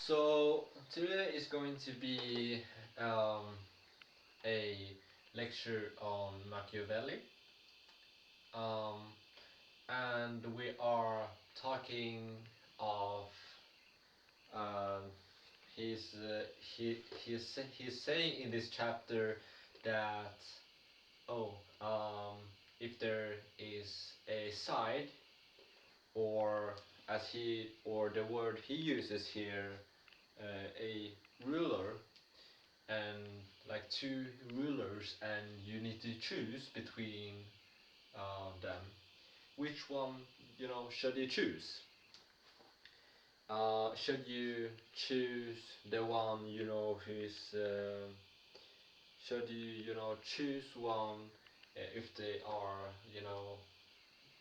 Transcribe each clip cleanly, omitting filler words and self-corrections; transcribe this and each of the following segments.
So today is going to be a lecture on Machiavelli, um, and we are talking of um, he's he's saying in this chapter that oh if there is a side, or the word he uses here, a ruler, and like two rulers, and you need to choose between them. Which one, should you choose? Should you choose the one, who's should you choose one if they are,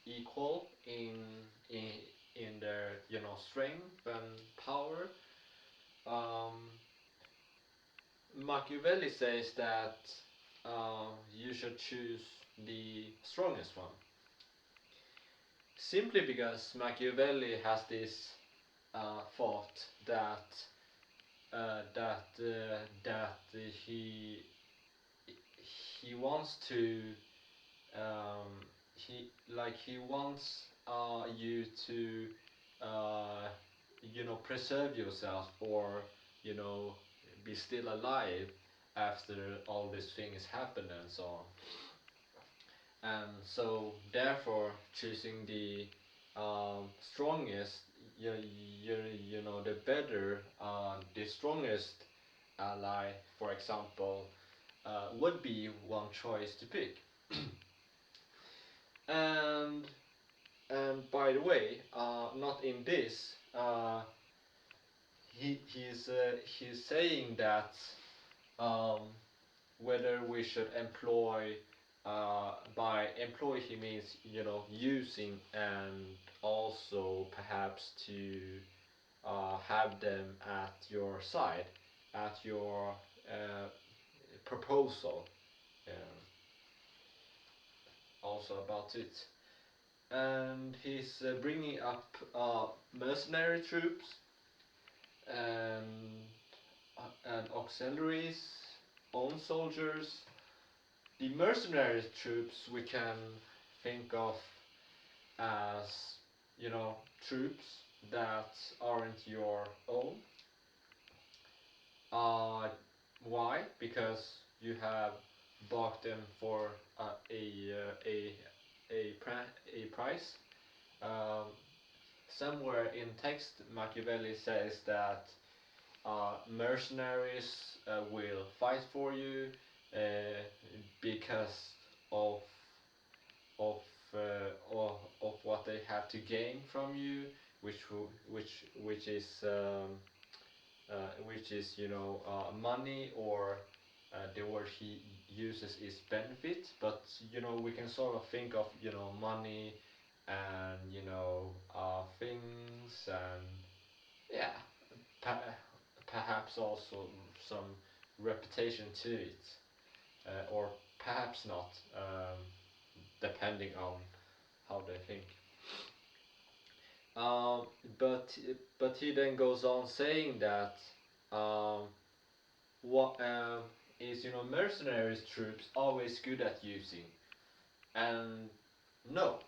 equal in in their, strength and power? um, Machiavelli says that you should choose the strongest one, simply because Machiavelli has this thought that he wants to he wants you to preserve yourself, or you know be still alive after all these things happen and so on. And so therefore choosing the strongest, the better, the strongest ally, for example, would be one choice to pick. and and by the way, not in this, he's saying that um, whether we should employ, by employ he means, using, and also perhaps to have them at your side, at your proposal, um, also about it. And he's bringing up mercenary troops, and and auxiliaries, own soldiers. The mercenary troops we can think of as, troops that aren't your own. Uh, why? Because you have bought them for a price. Um, Somewhere in text, Machiavelli says that mercenaries will fight for you uh, because of of, of what they have to gain from you, which is money, or the word he uses is benefit. But we can sort of think of money, and things, and yeah, per- perhaps also some reputation to it, or perhaps not, depending on how they think. Um, but but he then goes on saying that um, what is mercenaries troops always good at using? And no,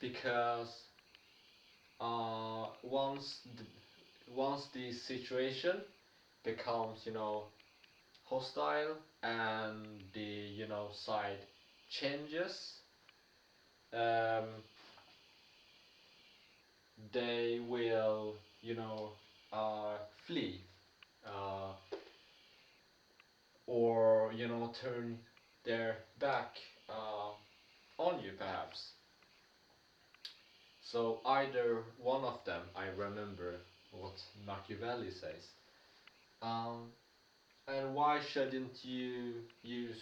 because once the situation becomes hostile, and the side changes, um, they will uh, flee, uh, or turn their back on you, perhaps. So either one of them, I remember what Machiavelli says. Um, and why shouldn't you use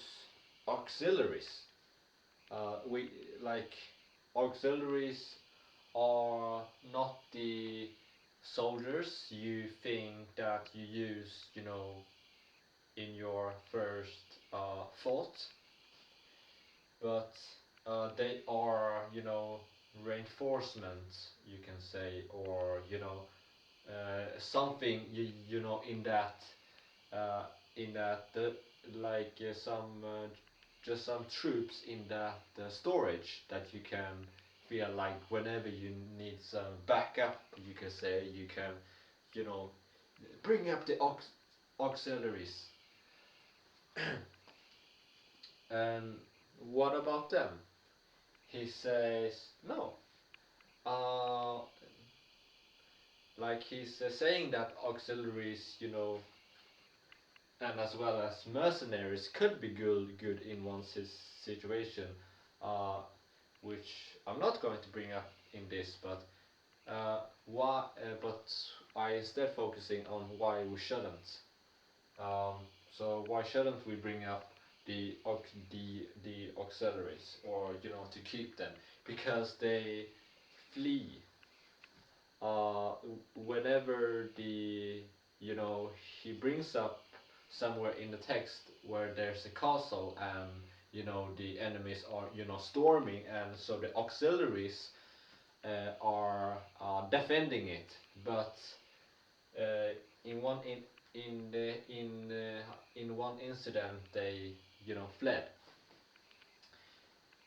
auxiliaries? We like auxiliaries are not the soldiers you think that you use, in your first thought, but they are, reinforcements, you can say, or something you know uh, in that like just some troops in that storage that you can feel like whenever you need some backup, you can say you can, you know, bring up the auxiliaries. And what about them? He says no. Uh, like he's saying that auxiliaries, you know, and as well as mercenaries could be good in one situation, uh, which I'm not going to bring up in this, but why? But I instead focusing on why we shouldn't. Um, so why shouldn't we bring up the auxiliaries, or you know, to keep them? Because they flee uh, whenever the, you know, he brings up somewhere in the text where there's a castle and you know the enemies are, you know, storming, and so the auxiliaries are defending it, but in one in one incident they, you know, fled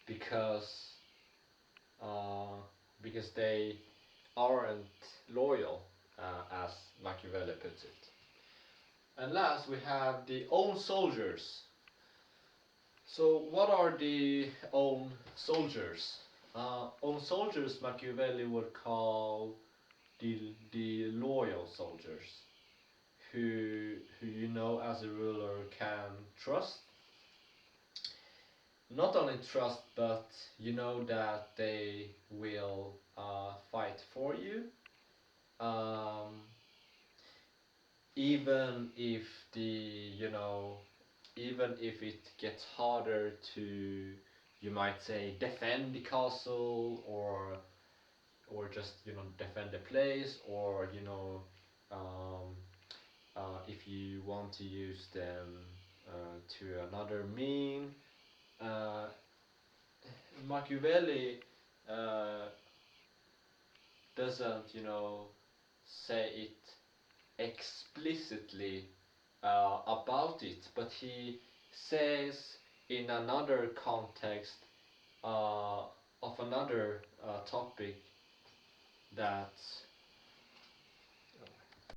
because uh, because they aren't loyal, as Machiavelli puts it. And last we have the own soldiers. So what are the own soldiers? Own soldiers Machiavelli would call the loyal soldiers, who you know as a ruler can trust. Not only trust, but you know that they will fight for you. Um, even if the, you know, even if it gets harder to, you might say, defend the castle, or just, you know, defend the place, or you know, um, if you want to use them to another mean, uh, Machiavelli uh, doesn't, you know, say it explicitly about it, but he says in another context of another topic that